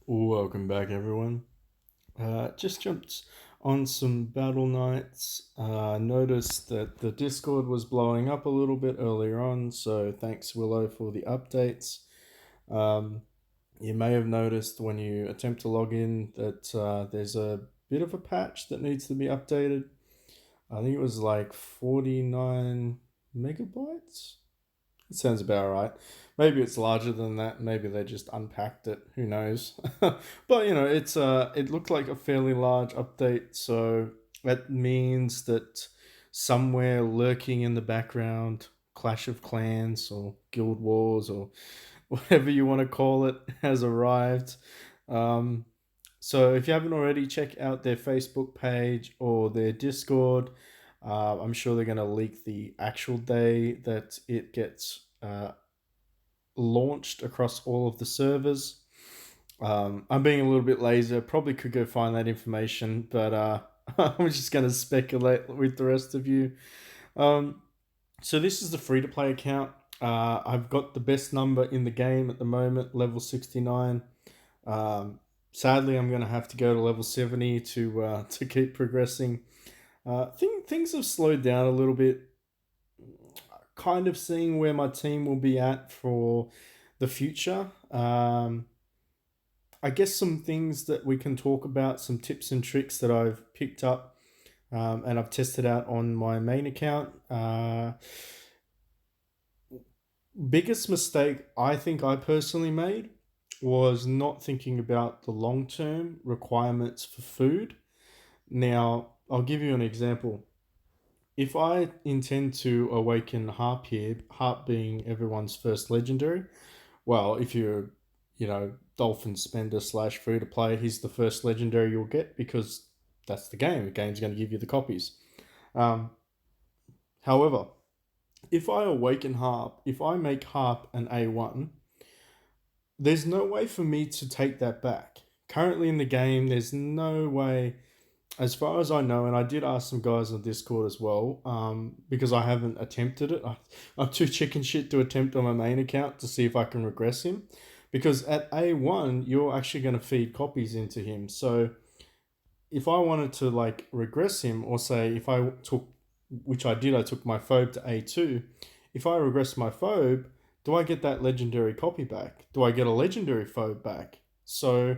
Welcome back, everyone. Just jumped on some battle nights. Noticed that the Discord was blowing up a little bit earlier on, so thanks, Willow, for the updates. Um, you may have noticed when you attempt to log in that there's a bit of a patch that needs to be updated. I think it was like 49 megabytes. It sounds about right. Maybe it's larger than that. Maybe they just unpacked it. Who knows? But it looked like a fairly large update. So that means that somewhere lurking in the background, Clash of Clans or Guild Wars or whatever you want to call it, has arrived. Um, so if you haven't already, check out their Facebook page or their Discord. I'm sure they're going to leak the actual day that it gets launched across all of the servers. I'm being a little bit lazy. I probably could go find that information, but I'm just going to speculate with the rest of you. Um, so this is the free to play account. I've got the best number in the game at the moment, level 69. Sadly, I'm going to have to go to level 70 to keep progressing. Things have slowed down a little bit. Kind of seeing where my team will be at for the future. I guess some things that we can talk about, some tips and tricks that I've picked up and I've tested out on my main account. Biggest mistake I think I personally made was not thinking about the long term requirements for food. Now, I'll give you an example. If I intend to awaken Harp here, Harp being everyone's first legendary, well, if you're, Dolphin spender slash free to play, he's the first legendary you'll get because that's the game. The game's going to give you the copies. Um, However, if I awaken Harp, if I make Harp an A1, there's no way for me to take that back. Currently in the game, there's no way, as far as I know, and I did ask some guys on Discord as well, because I haven't attempted it. I'm too chicken shit to attempt on my main account to see if I can regress him. Because at A1, you're actually going to feed copies into him. So if I wanted to like regress him, or say if I took, which I did, I took my phobe to A2. If I regress my phobe, do I get that legendary copy back? Do I get a legendary phobe back? So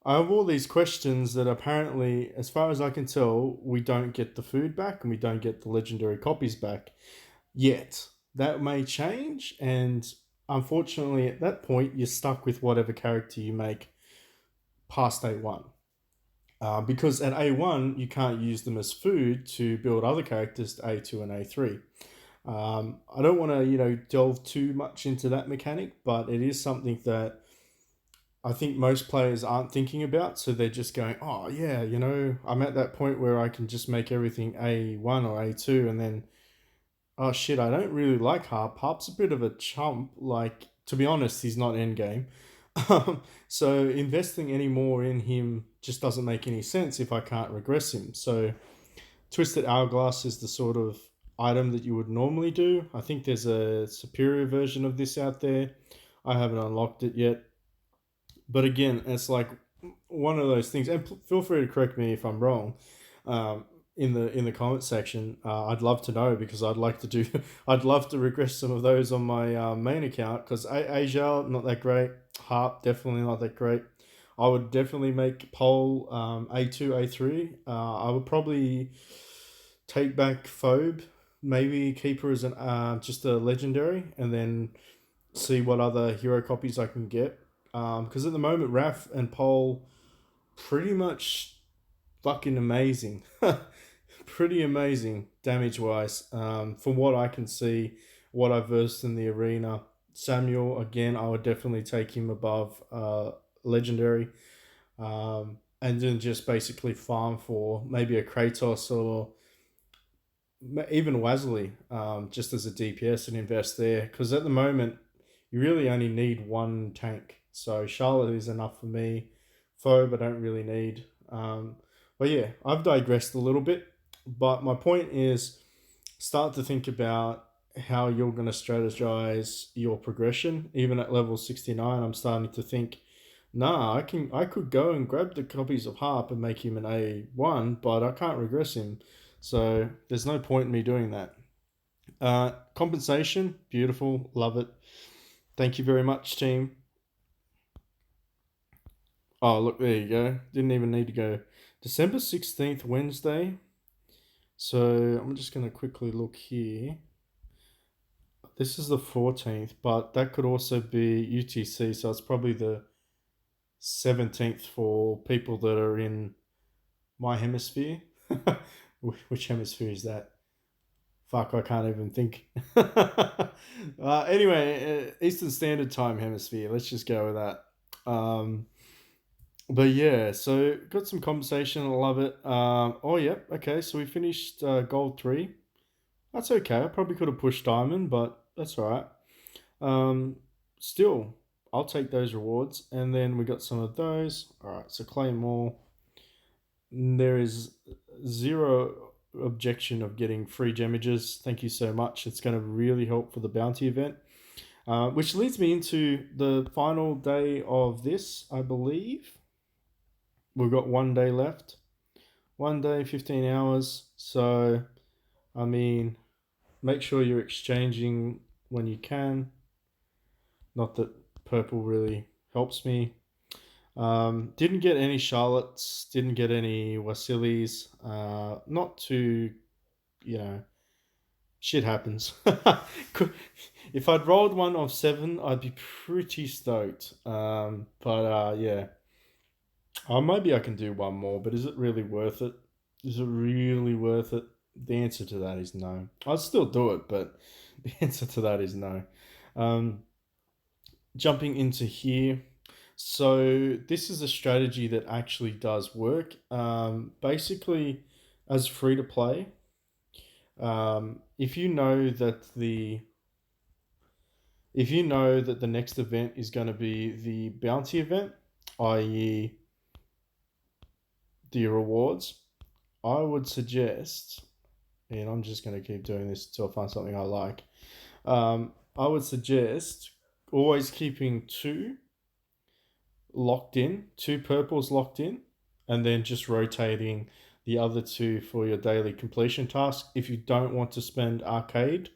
I have all these questions that apparently, as far as I can tell, we don't get the food back and we don't get the legendary copies back yet. That may change, and unfortunately, at that point, you're stuck with whatever character you make past A1. Because at A1, you can't use them as food to build other characters to A2 and A3. I don't want to, delve too much into that mechanic, but it is something that I think most players aren't thinking about. So they're just going, oh, yeah, I'm at that point where I can just make everything A1 or A2. And then, oh, shit, I don't really like Harp. Harp's a bit of a chump. Like, to be honest, he's not endgame. So investing any more in him just doesn't make any sense if I can't regress him. So Twisted Hourglass is the sort of item that you would normally do. I think there's a superior version of this out there. I haven't unlocked it yet. But again, it's like one of those things. And feel free to correct me if I'm wrong. Um, in the comment section, I'd love to know because I'd like to do. I'd love to regress some of those on my main account because Ajal not that great. Harp definitely not that great. I would definitely make Pole A2 A3. I would probably take back Phobe, maybe keep her as an just a legendary, and then see what other hero copies I can get. Because at the moment, Raf and Pole pretty much fucking amazing. Pretty amazing damage wise. From what I can see, what I've versed in the arena. Samuel, again, I would definitely take him above legendary. And then just basically farm for maybe a Kratos or even Wesley, just as a DPS and invest there. Because at the moment, you really only need one tank. So Charlotte is enough for me. Phobe, I don't really need. But yeah, I've digressed a little bit. But my point is start to think about how you're going to strategize your progression. Even at level 69, I'm starting to think Nah, I could go and grab the copies of Harp and make him an A1, but I can't regress him. So there's no point in me doing that. Compensation, beautiful, love it. Thank you very much, team. Oh, look, there you go. Didn't even need to go. December 16th, Wednesday. So I'm just going to quickly look here. This is the 14th, but that could also be UTC, so it's probably the 17th for people that are in my hemisphere. Which hemisphere is that? Fuck, I can't even think. Anyway, Eastern Standard Time hemisphere. Let's just go with that. But yeah, so got some conversation. I love it. Oh, yeah. Okay, so we finished gold three. That's okay. I probably could have pushed diamond, but that's all right. Um, Still, I'll take those rewards. And then we got some of those. All right, so claim all. There is zero objection of getting free gemages. Thank you so much. It's going to really help for the bounty event. Which leads me into the final day of this, I believe. We've got 1 day left. 1 day, 15 hours. So, I mean, make sure you're exchanging when you can. Not that purple really helps me. Didn't get any Charlottes, didn't get any Wasilis. Not too, you know, shit happens. If I'd rolled one of seven, I'd be pretty stoked. But yeah, maybe I can do one more. But is it really worth it? Is it really worth it? The answer to that is no. I'd still do it, but the answer to that is no. Um, Jumping into here. So this is a strategy that actually does work. Basically, as free to play, if you know that the next event is going to be the bounty event, i.e., the rewards, I would suggest, and I'm just going to keep doing this until I find something I like. I would suggest always keeping two purples locked in, and then just rotating the other two for your daily completion task. If you don't want to spend arcade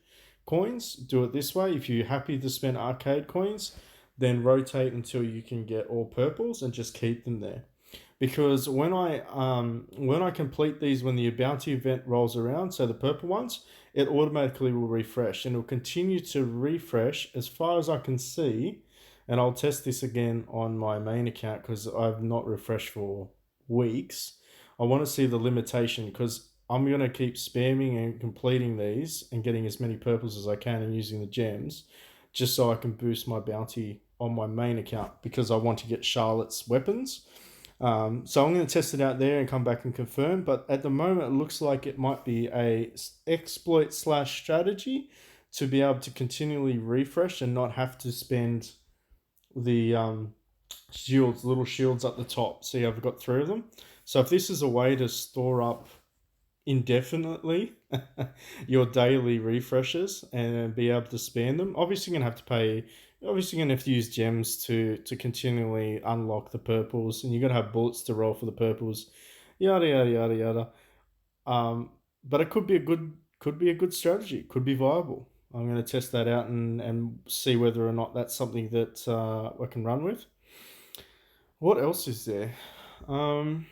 coins, do it this way. If you're happy to spend arcade coins, then rotate until you can get all purples and just keep them there. Because when I complete these when the bounty event rolls around, so the purple ones, it automatically will refresh and it will continue to refresh as far as I can see. And I'll test this again on my main account because I've not refreshed for weeks. I want to see the limitation because I'm going to keep spamming and completing these and getting as many purples as I can and using the gems just so I can boost my bounty on my main account because I want to get Charlotte's weapons. So I'm going to test it out there and come back and confirm. But at the moment, it looks like it might be a exploit slash strategy to be able to continually refresh and not have to spend the shields, little shields at the top. See, I've got three of them. So if this is a way to store up indefinitely your daily refreshes and be able to spam them, obviously you're gonna have to pay. Obviously, you're gonna have to use gems to continually unlock the purples, and you're gonna have bullets to roll for the purples. Yada yada yada yada. But it could be a good strategy. Could be viable. I'm going to test that out and see whether or not that's something that I can run with. What else is there? Um,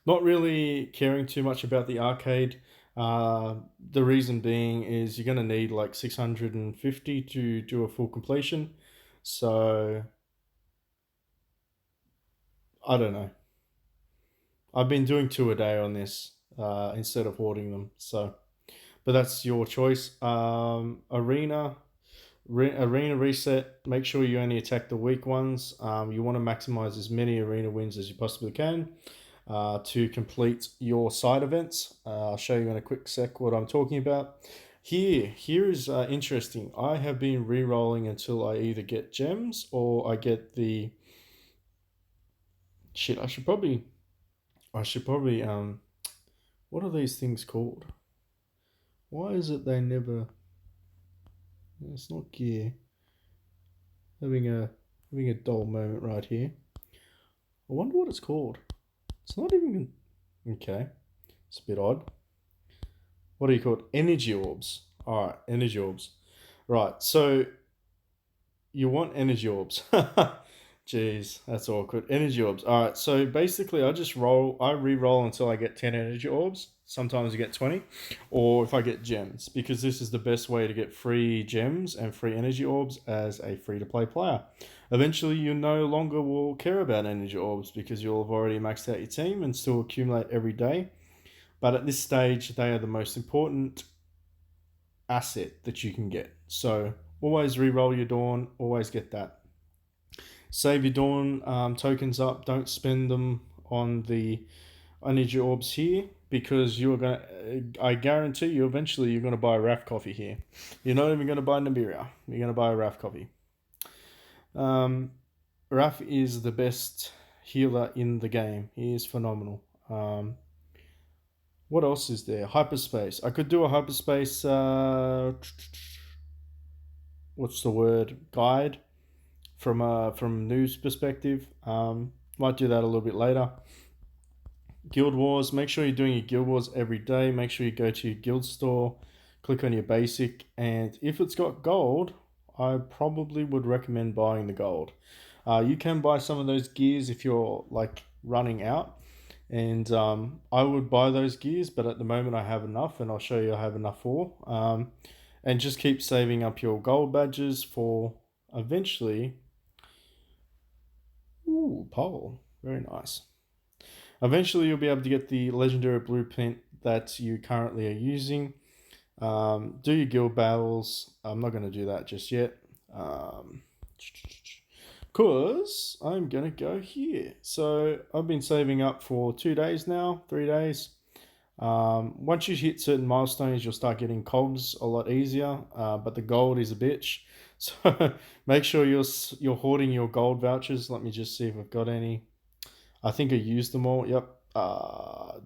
Not really caring too much about the arcade. The reason being is you're going to need like 650 to do a full completion. So I don't know. I've been doing two a day on this instead of hoarding them. So, but that's your choice. Arena reset. Make sure you only attack the weak ones. You want to maximize as many arena wins as you possibly can to complete your side events. I'll show you in a quick sec what I'm talking about. Here is interesting. I have been re-rolling until I either get gems or I get the shit. I should probably. What are these things called? Why is it they never? It's not gear. Having a Having a dull moment right here. I wonder what it's called. It's not even... Okay. It's a bit odd. What are you called? Energy orbs. Alright, energy orbs. Right, so you want energy orbs. Jeez, that's awkward. Energy orbs. Alright, so basically I re-roll until I get 10 energy orbs. Sometimes you get 20. Or if I get gems. Because this is the best way to get free gems and free energy orbs as a free-to-play player. Eventually you no longer will care about energy orbs because you'll have already maxed out your team and still accumulate every day. But at this stage, they are the most important asset that you can get. So always re-roll your Dawn, always get that. Save your Dawn tokens up, don't spend them on the energy orbs here because you're going to, I guarantee you eventually you're going to buy a RAF coffee here. You're not even going to buy Nibiria, you're going to buy a RAF coffee. RAF is the best healer in the game, he is phenomenal. What else is there? Hyperspace. I could do a hyperspace. What's the word? Guide from news perspective. Might do that a little bit later. Guild Wars. Make sure you're doing your Guild Wars every day. Make sure you go to your guild store, click on your basic, and if it's got gold, I probably would recommend buying the gold. You can buy some of those gears if you're like running out. And I would buy those gears, but at the moment I have enough, and I'll show you I have enough for. And just keep saving up your gold badges for eventually. Ooh, pole. Very nice. Eventually you'll be able to get the legendary blueprint that you currently are using. Do your guild battles. I'm not going to do that just yet. Because I'm going to go here. So I've been saving up for 2 days now, 3 days. Once you hit certain milestones, you'll start getting cogs a lot easier, but the gold is a bitch. So make sure you're hoarding your gold vouchers. Let me just see if I've got any. I think I used them all. Yep.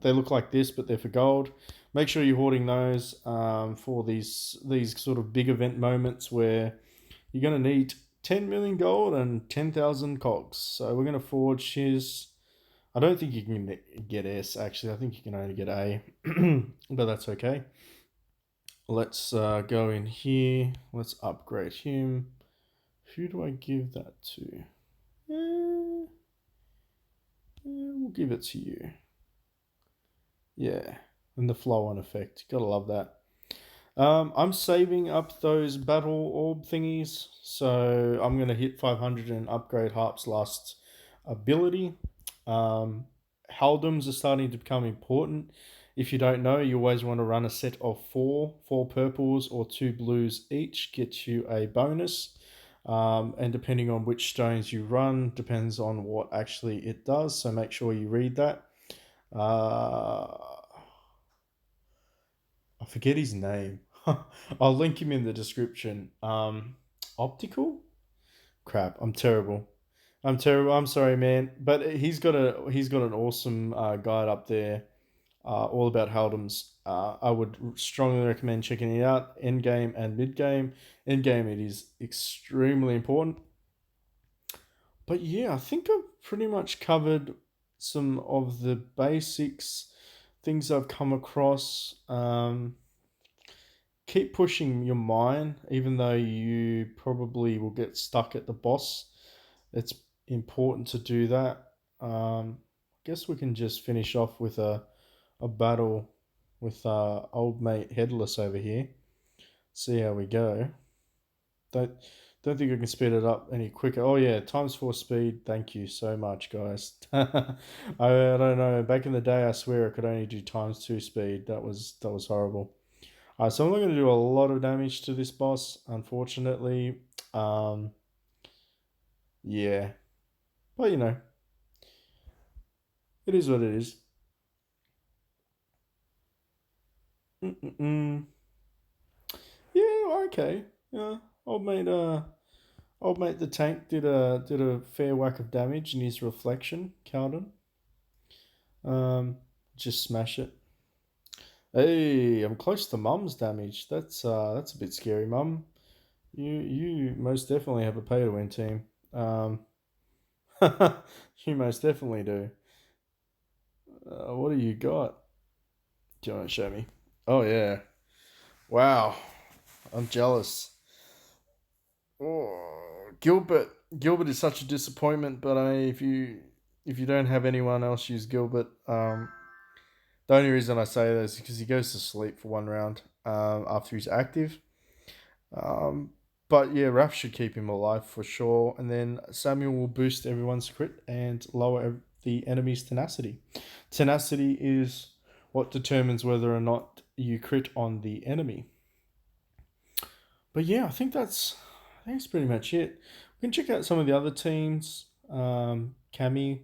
They look like this, but they're for gold. Make sure you're hoarding those for these sort of big event moments where you're going to need 10 million gold and 10,000 cogs. So we're going to forge his... I don't think you can get S, actually. I think you can only get A. But that's okay. Let's go in here. Let's upgrade him. Who do I give that to? We'll give it to you. Yeah. And the flow on effect. Gotta love that. I'm saving up those battle orb thingies. So I'm going to hit 500 and upgrade Harp's last ability. Haldums are starting to become important. If you don't know, you always want to run a set of four purples or 2 blues each, gets you a bonus. And depending on which stones you run, depends on what actually it does. So make sure you read that. I forget his name. I'll link him in the description. Optical? Crap, I'm terrible. I'm terrible. I'm sorry, man. But he's got an awesome guide up there, all about Haldums. I would strongly recommend checking it out. End game and mid game. End game, it is extremely important. But yeah, I think I've pretty much covered some of the basics, things I've come across. Keep pushing your mine, even though you probably will get stuck at the boss. It's important to do that. I guess we can just finish off with a battle with old mate Headless over here. See how we go. Don't think I can speed it up any quicker. Oh yeah, ×4 speed. Thank you so much, guys. I don't know. Back in the day, I swear I could only do ×2 speed. That was horrible. Alright, so I'm not going to do a lot of damage to this boss, unfortunately. Yeah. But, you know, it is what it is. Mm-mm-mm. Yeah, okay. Yeah, old mate, the tank did a fair whack of damage in his reflection, Cowden. Just smash it. Hey, I'm close to Mum's damage. That's a bit scary, Mum. You most definitely have a pay to win team. Um, you most definitely do. What do you got? Do you want to show me? Oh yeah! Wow, I'm jealous. Oh, Gilbert. Gilbert is such a disappointment. But if you don't have anyone else use Gilbert, the only reason I say that is because he goes to sleep for one round after he's active. Um, but yeah, Raph should keep him alive for sure. And then Samuel will boost everyone's crit and lower the enemy's tenacity. Tenacity is what determines whether or not you crit on the enemy. But yeah, I think that's pretty much it. We can check out some of the other teams. Cammy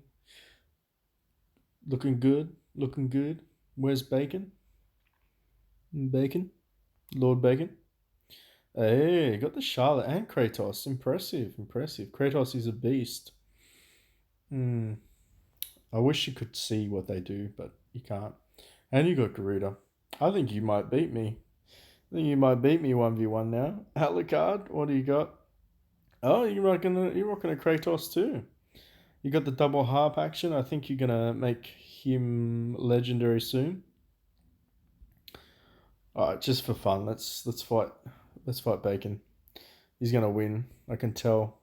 looking good, looking good. Where's Bacon? Bacon, Lord Bacon. Hey, got the Charlotte and Kratos. Impressive, impressive. Kratos is a beast. Hmm. I wish you could see what they do, but you can't. And you got Garuda. I think you might beat me. I think you might beat me 1v1 now. Alucard, what do you got? Oh, you're rocking a Kratos too. You got the double harp action. I think you're gonna make him legendary soon. Alright, just for fun, let's fight. Let's fight Bacon. He's gonna win. I can tell.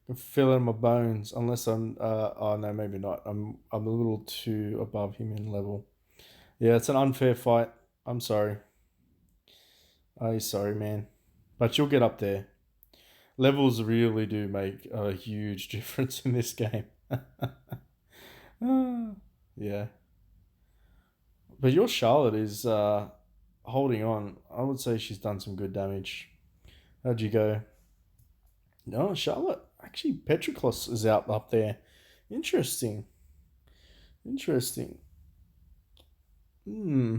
I can feel it in my bones. Unless I'm. Oh no, maybe not. I'm a little too above him in level. Yeah, it's an unfair fight. I'm sorry. I'm sorry, man. But you'll get up there. Levels really do make a huge difference in this game. Ah, yeah. But your Charlotte is holding on. I would say she's done some good damage. How'd you go? No, Charlotte. Actually, Petroclos is out up there. Interesting. Interesting. Hmm.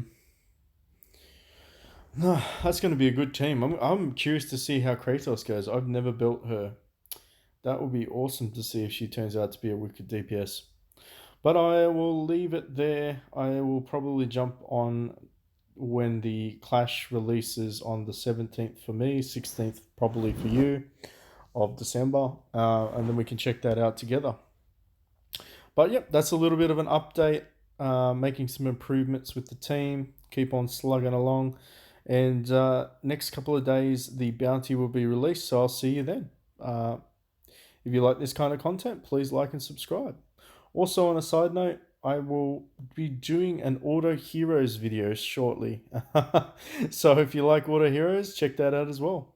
No, that's going to be a good team. I'm curious to see how Kratos goes. I've never built her. That would be awesome to see if she turns out to be a wicked DPS. But I will leave it there. I will probably jump on when the Clash releases on the 17th for me, 16th probably for you of December, and then we can check that out together. But yep, that's a little bit of an update, making some improvements with the team, keep on slugging along, and next couple of days the bounty will be released, so I'll see you then. If you like this kind of content, please like and subscribe. Also, on a side note, I will be doing an Auto Heroes video shortly. So if you like Auto Heroes, check that out as well.